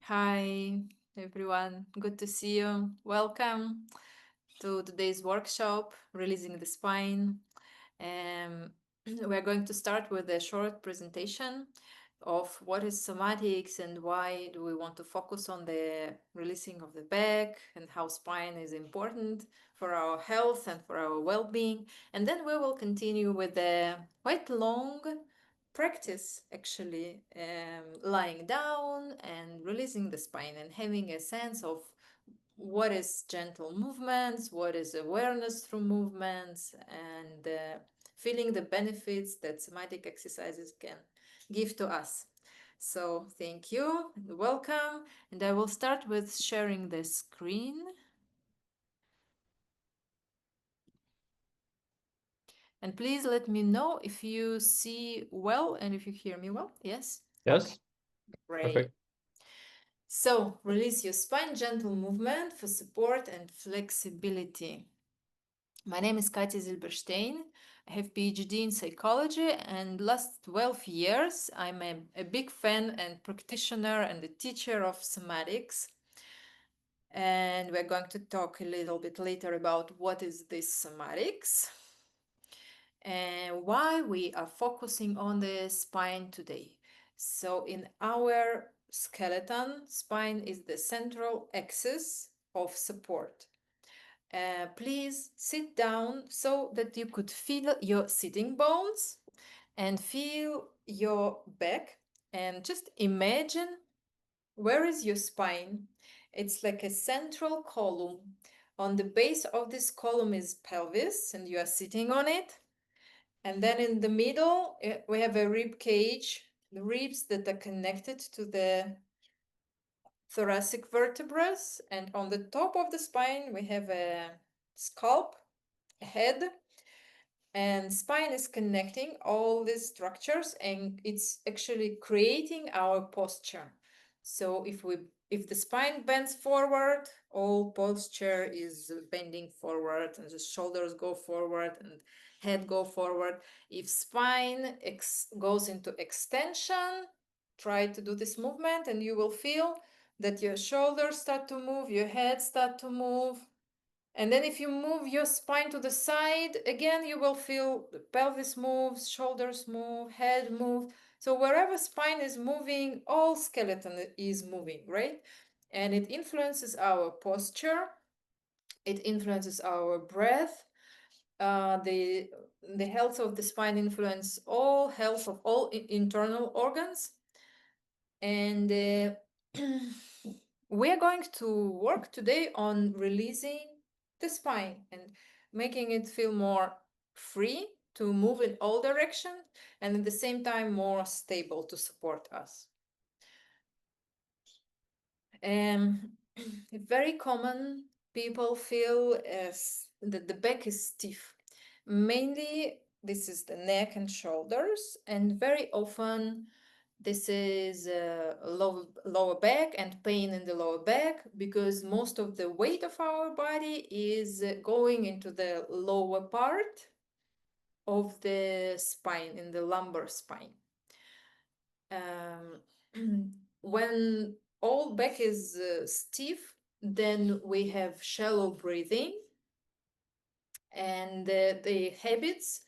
Hi, everyone. Good to see you. Welcome to today's workshop, Releasing the Spine. We're going to start with a short presentation of what is somatics and why do we want to focus on the releasing of the back and how spine is important for our health and for our well-being. And then we will continue with a quite long practice, actually, lying down and releasing the spine and having a sense of what is gentle movements, what is awareness through movements, and feeling the benefits that somatic exercises can give to us. So thank you and welcome. And I will start with sharing the screen. And please let me know if you see well and if you hear me well. Yes? Yes, Okay, great. perfect. So release your spine, gentle movement for support and flexibility. My name is Katya Zilbershteyn. I have PhD in psychology, and last 12 years I'm a big fan and practitioner and a teacher of somatics. And we're going to talk a little bit later about what is this somatics and why we are focusing on the spine today. So in our skeleton, spine is the central axis of support. Please sit down so that you could feel your sitting bones and feel your back, and just imagine where is your spine. It's like a central column. On the base of this column is pelvis and you are sitting on it. And then in the middle, we have a rib cage, the ribs that are connected to the thoracic vertebrae. And on the top of the spine, we have a scalp, a head, and spine is connecting all these structures, and it's actually creating our posture. So if the spine bends forward, all posture is bending forward, and the shoulders go forward and head go forward. If spine goes into extension, try to do this movement and you will feel that your shoulders start to move, your head start to move. And then if you move your spine to the side, again, you will feel the pelvis moves, shoulders move, head move. So wherever spine is moving, all skeleton is moving, right? And it influences our posture. It influences our breath. The health of the spine influence all health of all internal organs. And we are going to work today on releasing the spine and making it feel more free to move in all directions and at the same time more stable to support us. Very common people feel as that the back is stiff. Mainly this is the neck and shoulders, and very often this is lower back and pain in the lower back because most of the weight of our body is going into the lower part of the spine, in the lumbar spine. When all back is stiff, then we have shallow breathing, and the habits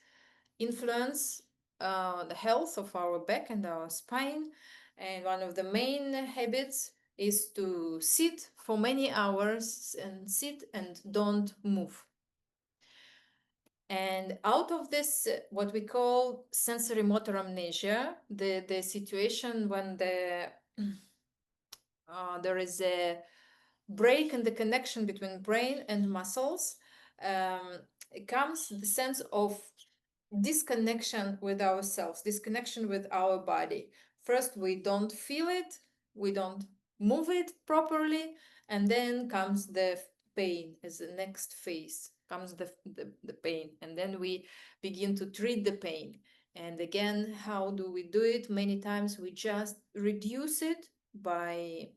influence the health of our back and our spine. And one of the main habits is to sit for many hours and sit and don't move. And out of this, what we call sensory motor amnesia, the situation when there is a break in the connection between brain and muscles, comes the sense of disconnection with ourselves, disconnection with our body. First, we don't feel it, we don't move it properly, and then comes the pain as the next phase, comes the pain, and then we begin to treat the pain. And again, how do we do it? Many times we just reduce it by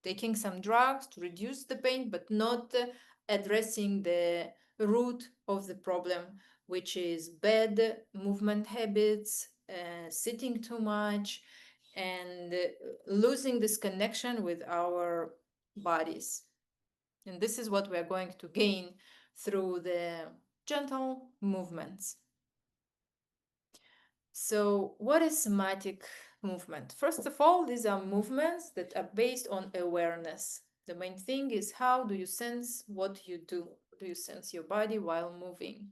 taking some drugs to reduce the pain, but not addressing the root of the problem, which is bad movement habits, sitting too much, and losing this connection with our bodies. And this is what we are going to gain through the gentle movements. So, what is somatic movement? First of all, these are movements that are based on awareness. The main thing is, how do you sense what you do? Do you sense your body while moving?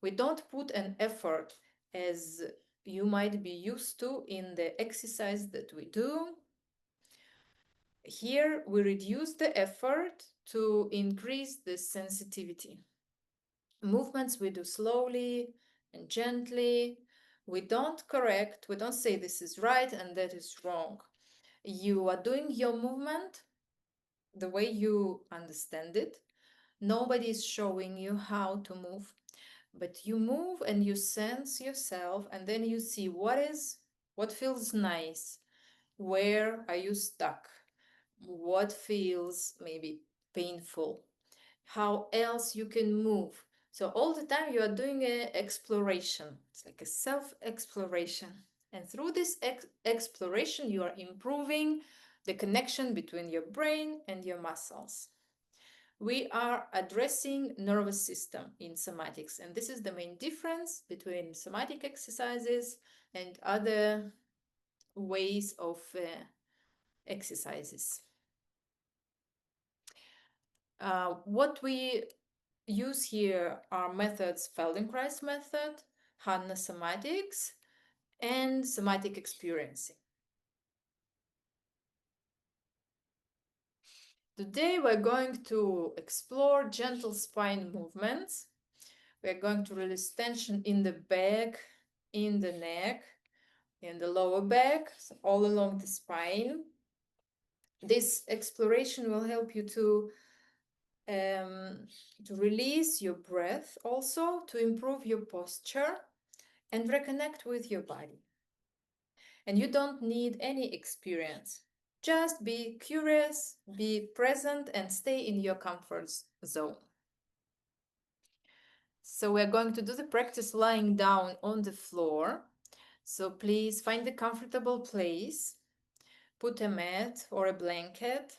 We don't put an effort as you might be used to in the exercise that we do. Here, we reduce the effort to increase the sensitivity. Movements we do slowly and gently. We don't correct, we don't say this is right and that is wrong. You are doing your movement the way you understand it. Nobody is showing you how to move, but you move and you sense yourself, and then you see what feels nice, where are you stuck, what feels maybe painful, how else you can move. So all the time you are doing an exploration. It's like a self-exploration. And through this exploration, you are improving the connection between your brain and your muscles. We are addressing nervous system in somatics, and this is the main difference between somatic exercises and other ways of exercises. What we use here are methods: Feldenkrais Method, Hanna Somatics, and somatic experiencing. Today we're going to explore gentle spine movements. We're going to release tension in the back, in the neck, in the lower back, so all along the spine. This exploration will help you to release your breath, also to improve your posture and reconnect with your body. And you don't need any experience. Just be curious, be present, and stay in your comfort zone. So we're going to do the practice lying down on the floor. So please find a comfortable place. Put a mat or a blanket.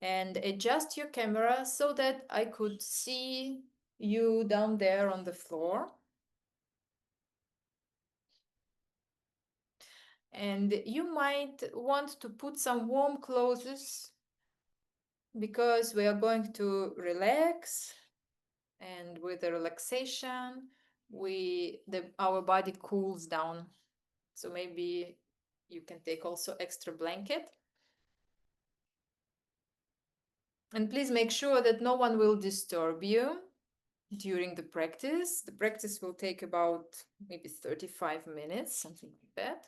And adjust your camera so that I could see you down there on the floor. And you might want to put some warm clothes because we are going to relax, and with the relaxation our body cools down. So maybe you can take also extra blanket. And please make sure that no one will disturb you during the practice. The practice will take about maybe 35 minutes, something like that.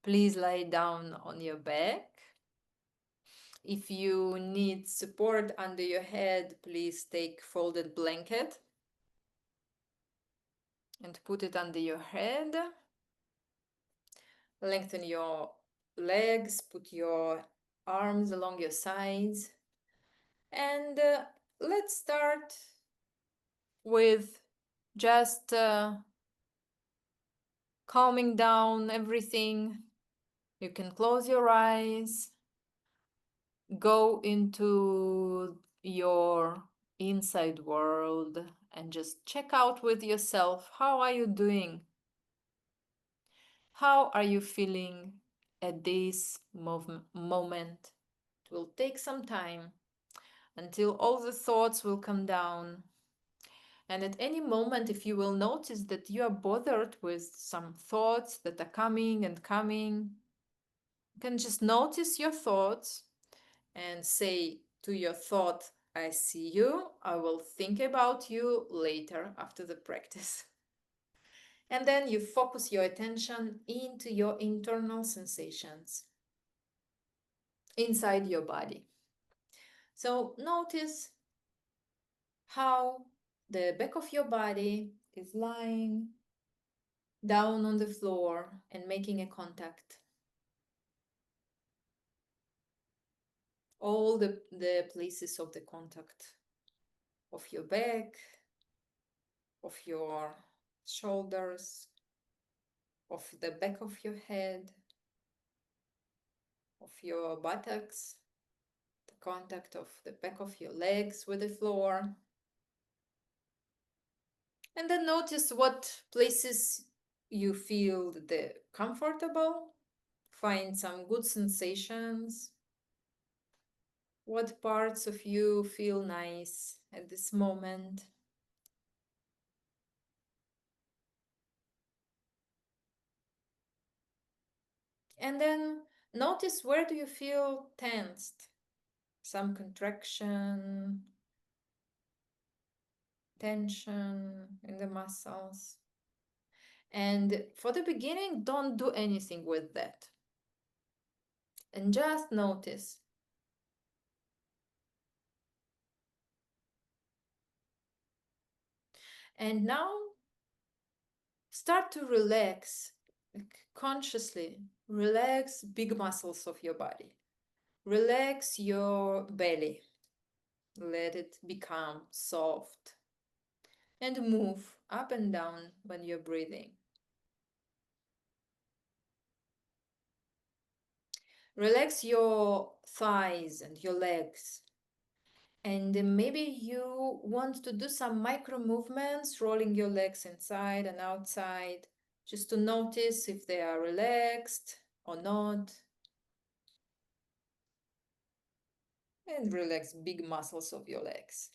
Please lie down on your back. If you need support under your head, please take folded blanket and put it under your head. Lengthen your legs, put your arms along your sides. And let's start with just calming down everything. You can close your eyes, go into your inside world, and just check out with yourself. How are you doing? How are you feeling at this moment? It will take some time until all the thoughts will come down. And at any moment, if you will notice that you are bothered with some thoughts that are coming and coming, you can just notice your thoughts and say to your thought, I see you, I will think about you later after the practice. And then you focus your attention into your internal sensations inside your body. So notice how the back of your body is lying down on the floor and making a contact. All the places of the contact of your back, of your shoulders, of the back of your head, of your buttocks, the contact of the back of your legs with the floor. And then notice what places you feel comfortable. Find some good sensations. What parts of you feel nice at this moment? And then notice, where do you feel tensed? Some contraction, tension in the muscles. And for the beginning, don't do anything with that. And just notice. And now start to relax, consciously. Relax big muscles of your body. Relax your belly. Let it become soft. And move up and down when you're breathing. Relax your thighs and your legs. And maybe you want to do some micro movements, rolling your legs inside and outside, just to notice if they are relaxed or not. And relax big muscles of your legs.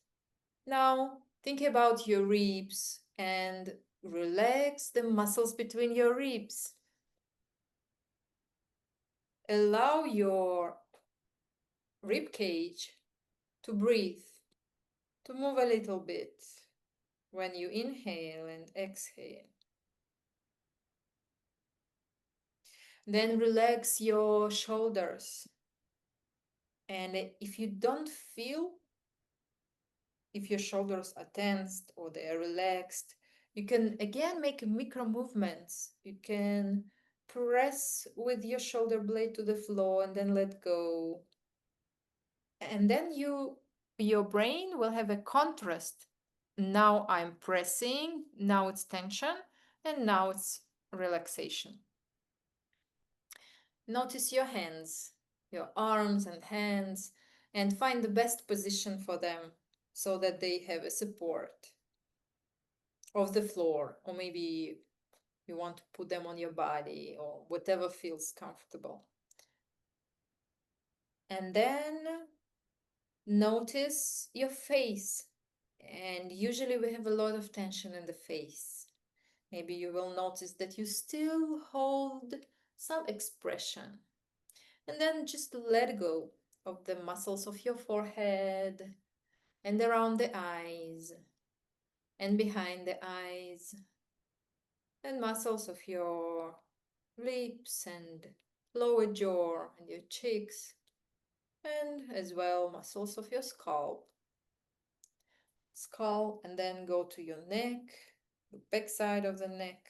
Now, think about your ribs and relax the muscles between your ribs. Allow your rib cage to breathe, to move a little bit when you inhale and exhale. Then relax your shoulders. And if you don't feel if your shoulders are tensed or they are relaxed, you can again make micro movements. You can press with your shoulder blade to the floor and then let go. And then your brain will have a contrast. Now I'm pressing, now it's tension, and now it's relaxation. Notice your hands, your arms and hands, and find the best position for them so that they have a support of the floor, or maybe you want to put them on your body or whatever feels comfortable. And then notice your face. And usually we have a lot of tension in the face. Maybe you will notice that you still hold some expression. And then just let go of the muscles of your forehead and around the eyes and behind the eyes and muscles of your lips and lower jaw and your cheeks, and as well muscles of your skull, and then go to your neck, the back side of the neck,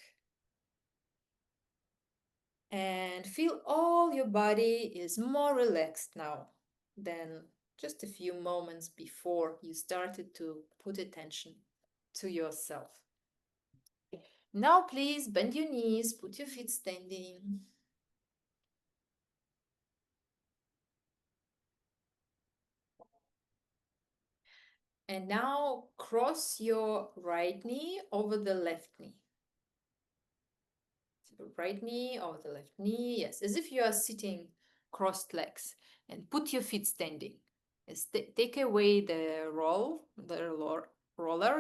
and feel all your body is more relaxed now than just a few moments before you started to put attention to yourself. Now please bend your knees, put your feet standing. And now cross your right knee over the left knee. So right knee over the left knee, yes, as if you are sitting crossed legs, and put your feet standing. Yes, take away the roller,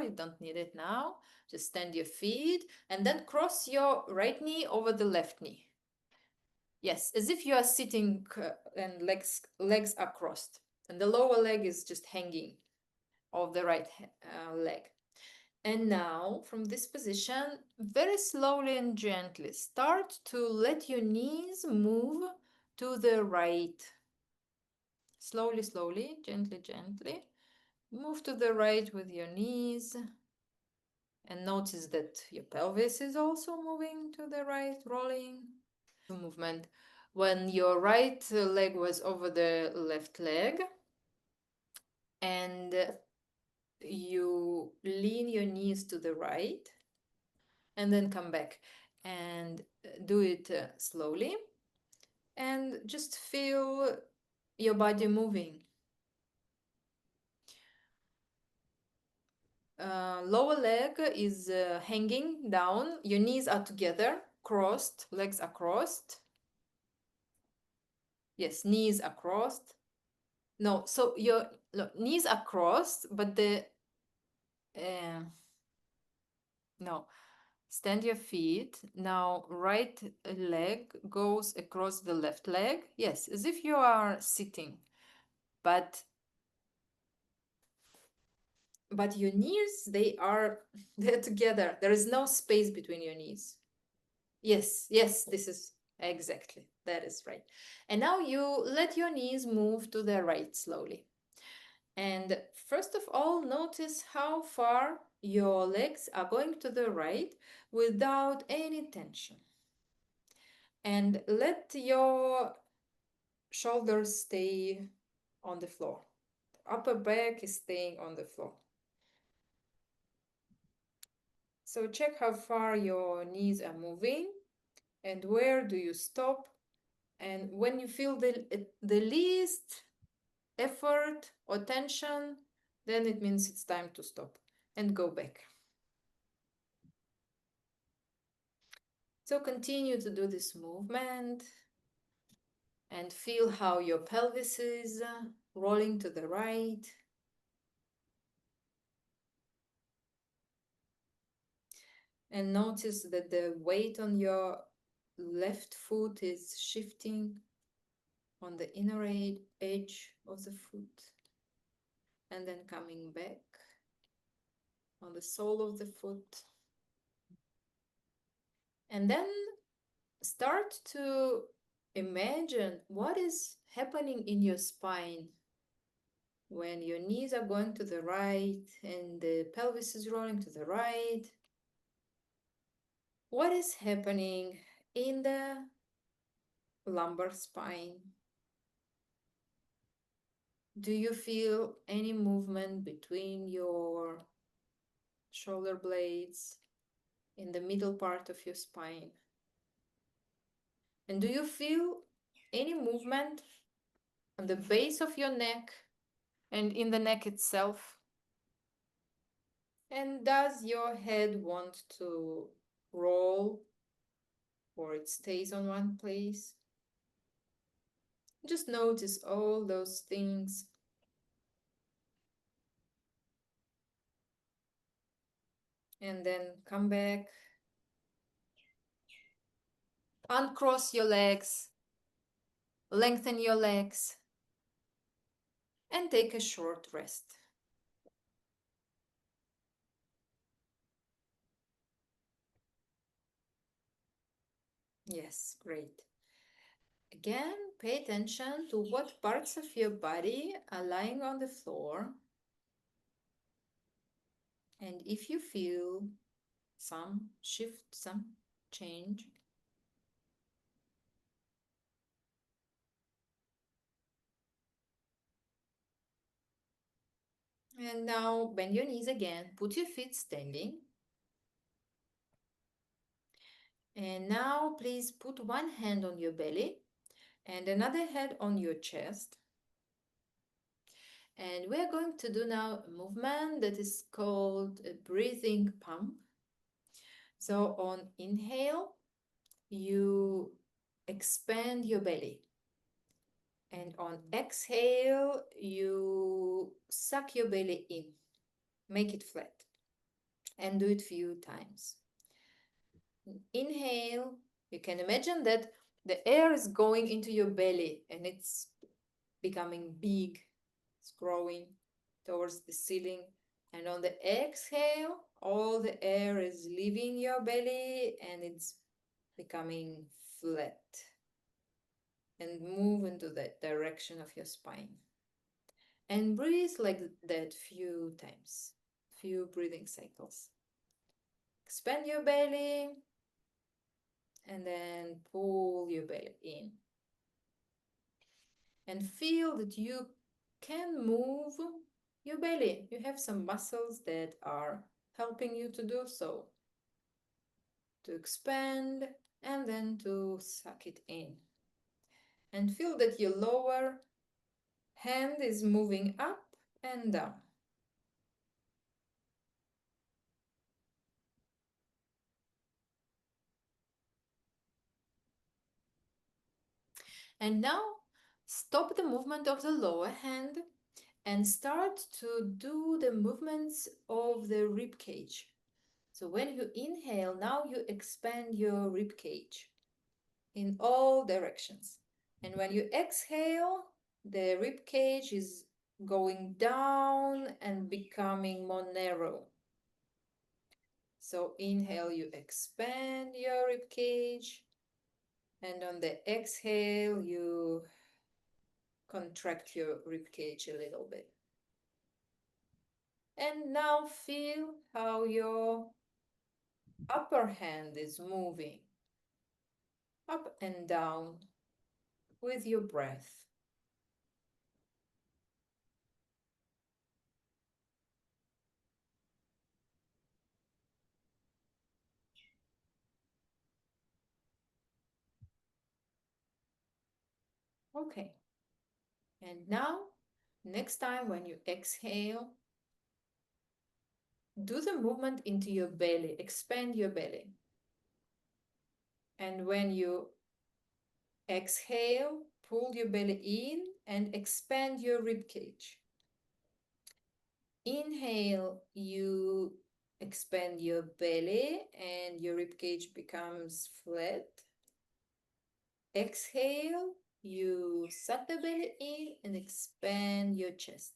you don't need it now. Just stand your feet and then cross your right knee over the left knee. Yes, as if you are sitting and legs are crossed, and the lower leg is just hanging of the right leg. And now, from this position, very slowly and gently, start to let your knees move to the right. Slowly, slowly, gently, gently. Move to the right with your knees. And notice that your pelvis is also moving to the right, rolling. Movement. When your right leg was over the left leg, and you lean your knees to the right, and then come back and do it slowly, and just feel your body moving. Lower leg is hanging down, your knees are together, crossed, legs are crossed. Yes, knees are crossed. No, so your knees are crossed, but no, stand your feet. Now right leg goes across the left leg. Yes, as if you are sitting, but your knees, they're together. There is no space between your knees. Yes, this is exactly, that is right. And now you let your knees move to the right slowly. And first of all, notice how far your legs are going to the right without any tension. And let your shoulders stay on the floor. Upper back is staying on the floor. So check how far your knees are moving and where do you stop. And when you feel the least effort or tension, then it means it's time to stop and go back. So continue to do this movement and feel how your pelvis is rolling to the right. And notice that the weight on your left foot is shifting on the inner edge of the foot and then coming back on the sole of the foot. And then start to imagine what is happening in your spine when your knees are going to the right and the pelvis is rolling to the right. What is happening in the lumbar spine? Do you feel any movement between your shoulder blades in the middle part of your spine? And do you feel any movement on the base of your neck and in the neck itself? And does your head want to roll or it stays on one place? Just notice all those things. And then come back. Uncross your legs. Lengthen your legs. And take a short rest. Yes, great. Again, pay attention to what parts of your body are lying on the floor. And if you feel some shift, some change, and now bend your knees again, put your feet standing. And now please put one hand on your belly and another hand on your chest. And we are going to do now a movement that is called a breathing pump. So on inhale, you expand your belly. And on exhale, you suck your belly in, make it flat, and do it a few times. Inhale, you can imagine that the air is going into your belly and it's becoming big, it's growing towards the ceiling. And on the exhale, all the air is leaving your belly and it's becoming flat and move into that direction of your spine. And breathe like that few times, few breathing cycles. Expand your belly and then pull your belly in. And feel that you can move your belly. You have some muscles that are helping you to do so. to expand, and then to suck it in. And feel that your lower hand is moving up and down. And now stop the movement of the lower hand and start to do the movements of the rib cage. So when you inhale, now you expand your rib cage in all directions. And when you exhale, the rib cage is going down and becoming more narrow. So inhale, you expand your rib cage, and on the exhale, you contract your rib cage a little bit. And now feel how your upper hand is moving up and down with your breath. Okay. And now, next time when you exhale, do the movement into your belly, expand your belly. And when you exhale, pull your belly in and expand your rib cage. Inhale, you expand your belly and your rib cage becomes flat. Exhale, you suck the belly in and expand your chest.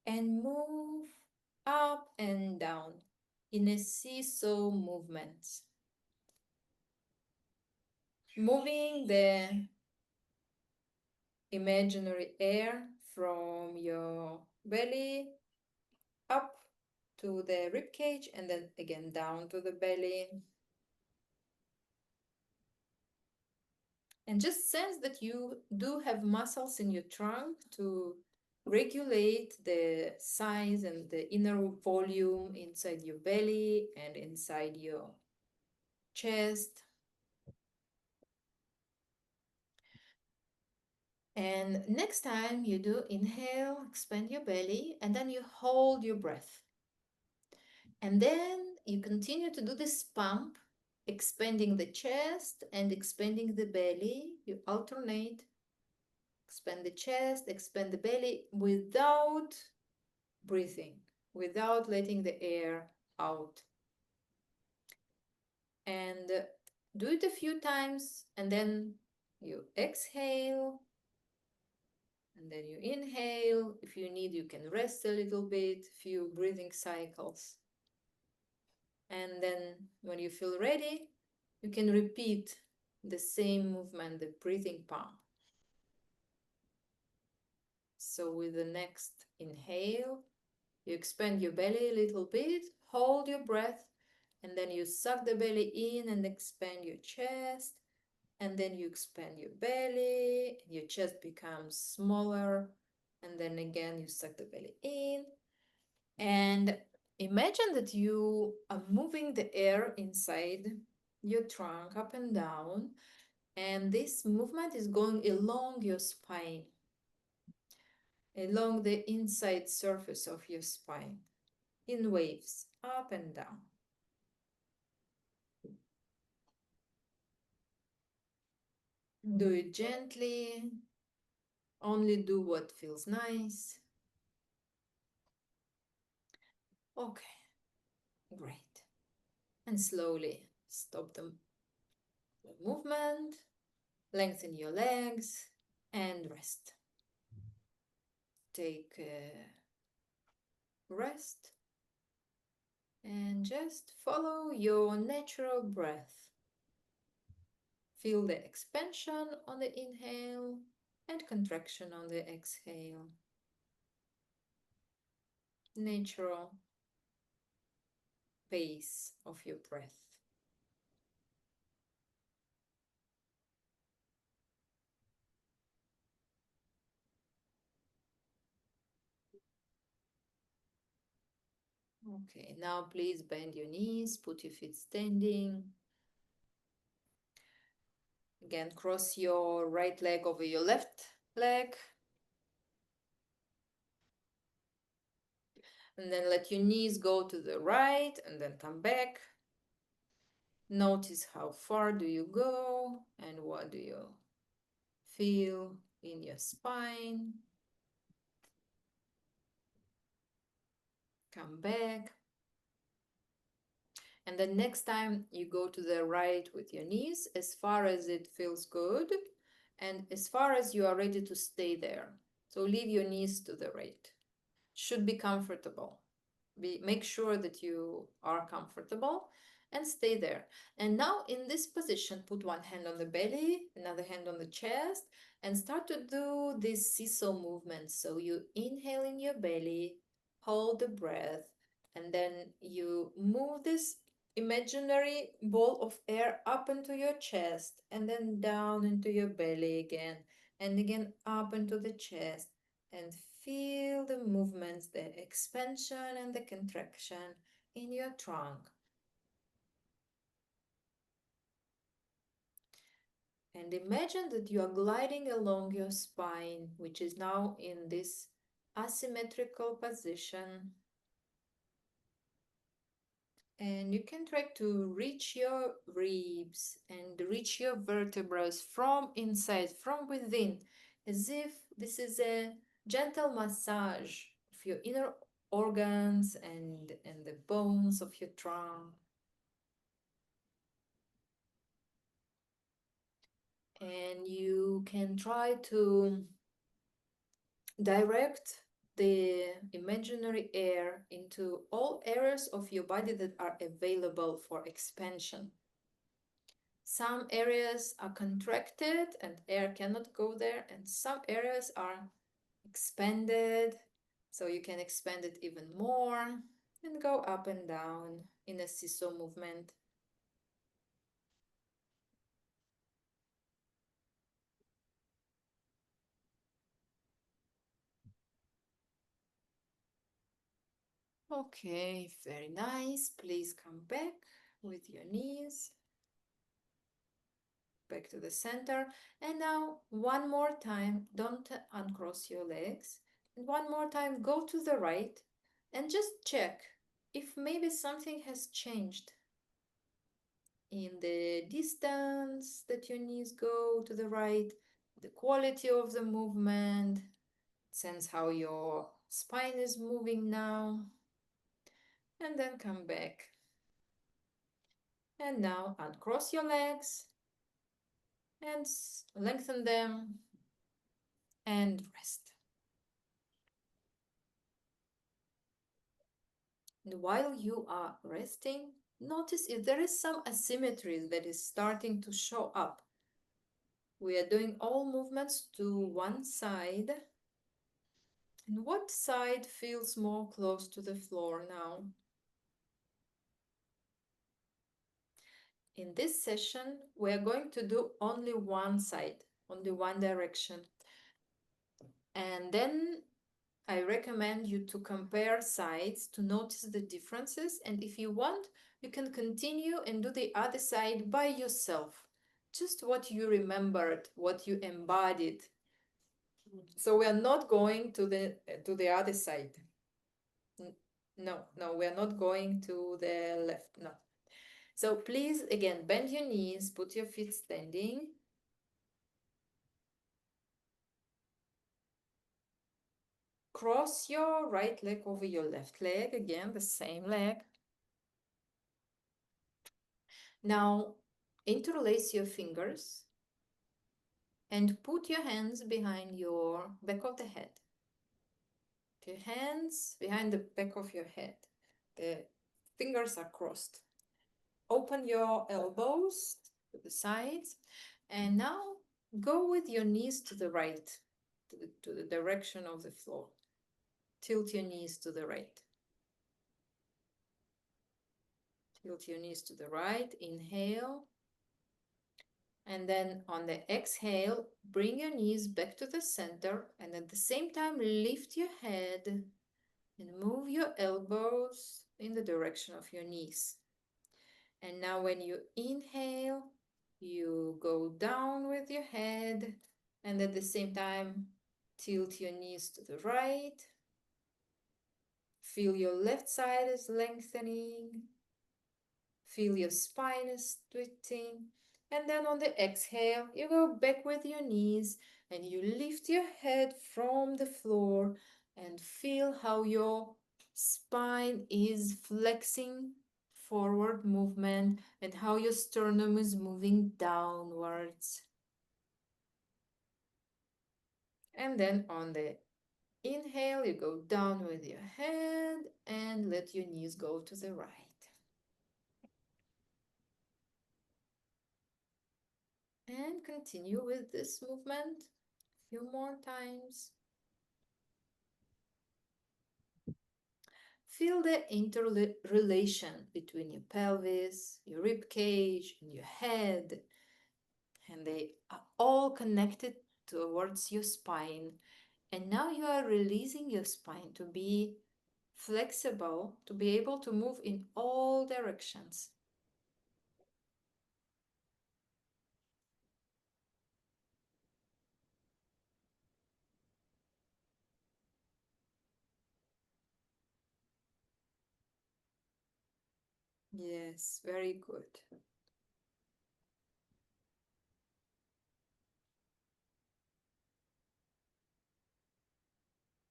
And move up and down in a seesaw movement. Moving the imaginary air from your belly up to the rib cage and then again down to the belly. And just sense that you do have muscles in your trunk to regulate the size and the inner volume inside your belly and inside your chest. And next time you do inhale, expand your belly, and then you hold your breath. And then you continue to do this pump, expanding the chest and expanding the belly. You alternate, expand the chest, expand the belly without breathing, without letting the air out. And do it a few times, and then you exhale, and then you inhale. If you need, you can rest a little bit, few breathing cycles. And then when you feel ready, you can repeat the same movement, the breathing pump. So with the next inhale, you expand your belly a little bit, hold your breath, and then you suck the belly in and expand your chest. And then you expand your belly, and your chest becomes smaller. And then again, you suck the belly in. And imagine that you are moving the air inside your trunk up and down. And this movement is going along your spine, along the inside surface of your spine, in waves, up and down. Do it gently. Only do what feels nice. Okay, great. And slowly stop the movement, lengthen your legs, and rest. Take a rest and just follow your natural breath. Feel the expansion on the inhale and contraction on the exhale. Natural pace of your breath. Okay, now please bend your knees, put your feet standing. Again, cross your right leg over your left leg. And then let your knees go to the right and then come back. Notice how far do you go and what do you feel in your spine. Come back. And then next time you go to the right with your knees as far as it feels good and as far as you are ready to stay there. So leave your knees to the right. Should be comfortable. Make sure that you are comfortable and stay there. And now in this position, put one hand on the belly, another hand on the chest, and start to do this seesaw movement. So you inhale in your belly, hold the breath, and then you move this imaginary ball of air up into your chest and then down into your belly again, and again up into the chest. And feel the movements, the expansion and the contraction in your trunk. And imagine that you are gliding along your spine, which is now in this asymmetrical position. And you can try to reach your ribs and reach your vertebrae from inside, from within, as if this is a gentle massage of your inner organs and the bones of your trunk. And you can try to direct the imaginary air into all areas of your body that are available for expansion. Some areas are contracted and air cannot go there, and some areas are expanded, so you can expand it even more and go up and down in a seesaw movement. Okay, very nice. Please come back with your knees back to the center. And now one more time, don't uncross your legs. And one more time, go to the right and just check if maybe something has changed in the distance that your knees go to the right, the quality of the movement, sense how your spine is moving now, and then come back. And now uncross your legs and lengthen them and rest. And while you are resting, notice if there is some asymmetry that is starting to show up. We are doing all movements to one side. And what side feels more close to the floor now? In this session, we are going to do only one side, only one direction. And then I recommend you to compare sides to notice the differences. And if you want, you can continue and do the other side by yourself. Just what you remembered, what you embodied. So we are not going to the other side. No, we are not going to the left. No. So please, again, bend your knees, put your feet standing. Cross your right leg over your left leg, again, the same leg. Now, interlace your fingers and put your hands behind your back of the head. Put your hands behind the back of your head. The fingers are crossed. Open your elbows to the sides, and now go with your knees to the right, to the direction of the floor. Tilt your knees to the right. Tilt your knees to the right. Inhale. And then on the exhale, bring your knees back to the center, and at the same time, lift your head and move your elbows in the direction of your knees. And now when you inhale, you go down with your head and at the same time tilt your knees to the right. Feel your left side is lengthening. Feel your spine is twisting. And then on the exhale, you go back with your knees and you lift your head from the floor and feel how your spine is flexing, forward movement, and how your sternum is moving downwards. And then on the inhale, you go down with your head and let your knees go to the right. And continue with this movement a few more times. Feel the interrelation between your pelvis, your rib cage, and your head, and they are all connected towards your spine. And now you are releasing your spine to be flexible, to be able to move in all directions. Yes, very good.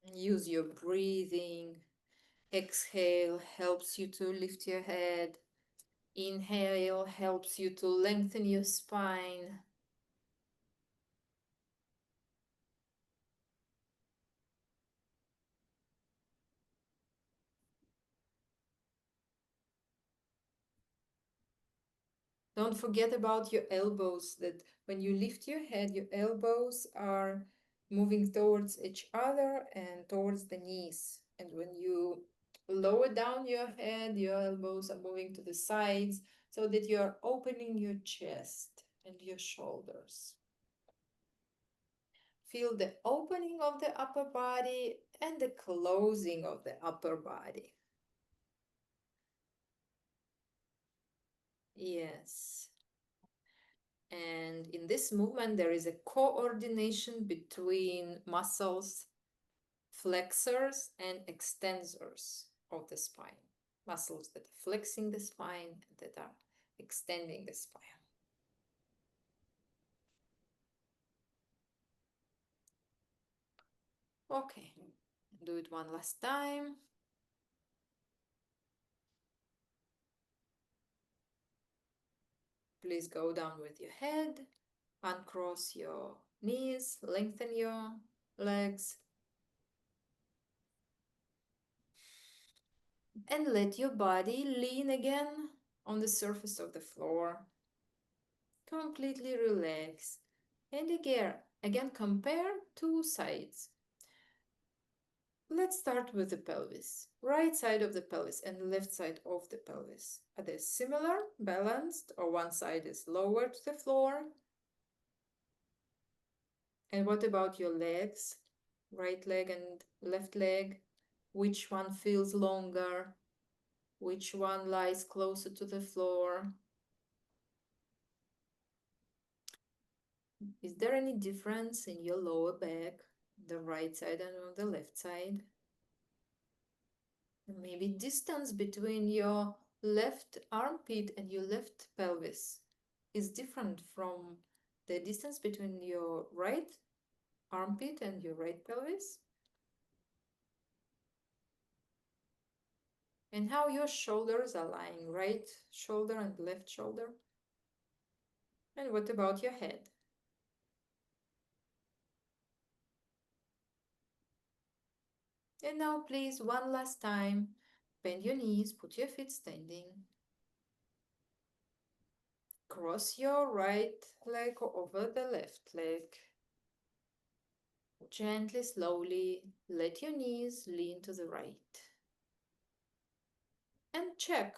Use your breathing. Exhale helps you to lift your head. Inhale helps you to lengthen your spine. Don't forget about your elbows, that when you lift your head, your elbows are moving towards each other and towards the knees. And when you lower down your head, your elbows are moving to the sides so that you are opening your chest and your shoulders. Feel the opening of the upper body and the closing of the upper body. Yes. And in this movement, there is a coordination between muscles, flexors and extensors of the spine. Muscles that are flexing the spine and that are extending the spine. Okay, do it one last time. Please go down with your head, uncross your knees, lengthen your legs, and let your body lean again on the surface of the floor. Completely relax. And again compare two sides. Let's start with the pelvis. Right side of the pelvis and left side of the pelvis. Are they similar, balanced, or one side is lower to the floor? And what about your legs? Right leg and left leg. Which one feels longer? Which one lies closer to the floor? Is there any difference in your lower back, the right side and on the left side? Maybe distance between your left armpit and your left pelvis is different from the distance between your right armpit and your right pelvis. And how your shoulders are lying, right shoulder and left shoulder. And what about your head? And now please, one last time, bend your knees, put your feet standing. Cross your right leg over the left leg. Gently, slowly, let your knees lean to the right. And check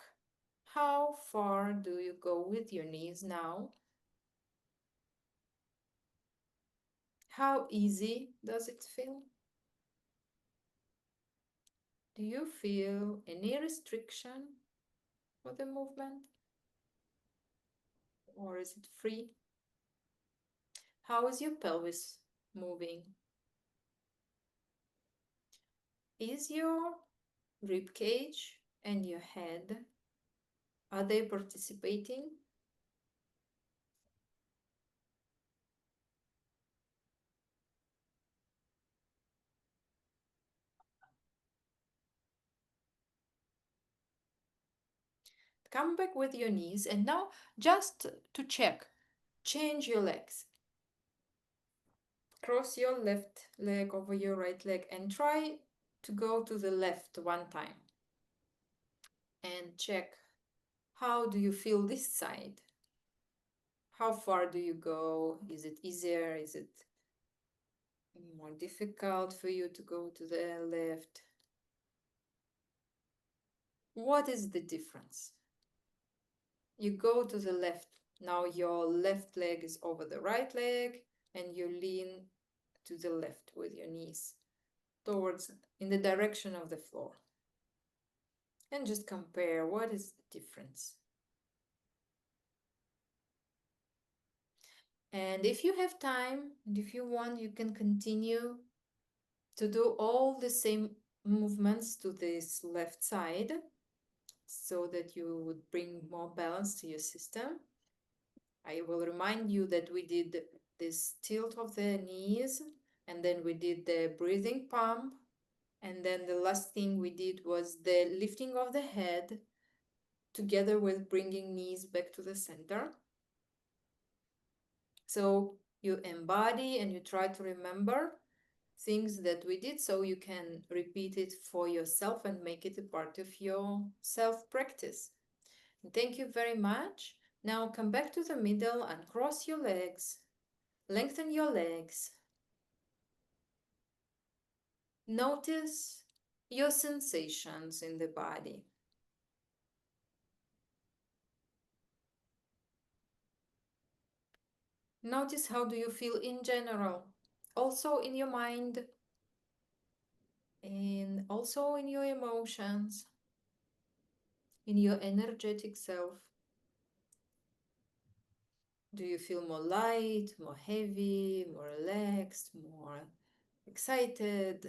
how far do you go with your knees now? How easy does it feel? Do you feel any restriction for the movement? Or is it free? How is your pelvis moving? Is your rib cage and your head, are they participating? Come back with your knees, and now just to check, change your legs. Cross your left leg over your right leg and try to go to the left one time. And check, how do you feel this side? How far do you go? Is it easier? Is it more difficult for you to go to the left? What is the difference? You go to the left. Now your left leg is over the right leg and you lean to the left with your knees towards in the direction of the floor. And just compare what is the difference. And if you have time and if you want, you can continue to do all the same movements to this left side so that you would bring more balance to your system. I will remind you that we did this tilt of the knees, and then we did the breathing pump, and then the last thing we did was the lifting of the head together with bringing knees back to the center. So you embody and you try to remember things that we did so you can repeat it for yourself and make it a part of your self-practice. Thank you very much. Now come back to the middle and cross your legs. Lengthen your legs. Notice your sensations in the body. Notice how do you feel in general, also in your mind, and also in your emotions, in your energetic self. Do you feel more light, more heavy, more relaxed, more excited?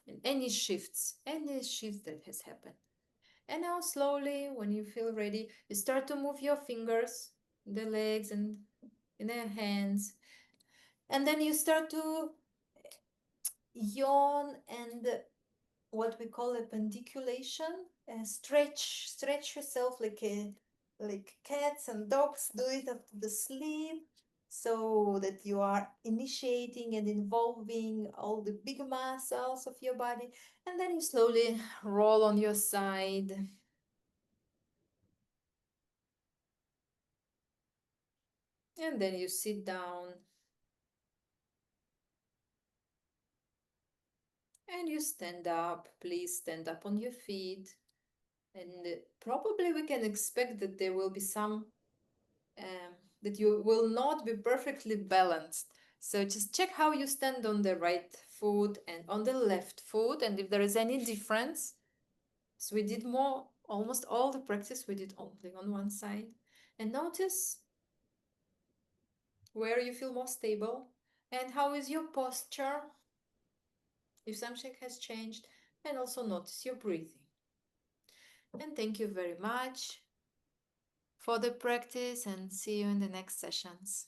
And any shifts that has happened. And now slowly, when you feel ready, you start to move your fingers, the legs and in the hands. And then you start to yawn and what we call appendiculation. Stretch yourself like cats and dogs do it after the sleep, so that you are initiating and involving all the big muscles of your body. And then you slowly roll on your side. And then you sit down. And you stand up. Please stand up on your feet. And probably we can expect that there will be some, that you will not be perfectly balanced. So just check how you stand on the right foot and on the left foot, and if there is any difference. So we did almost all the practice we did only on one side. And notice where you feel more stable and how is your posture, if something has changed, and also notice your breathing. And thank you very much for the practice, and see you in the next sessions.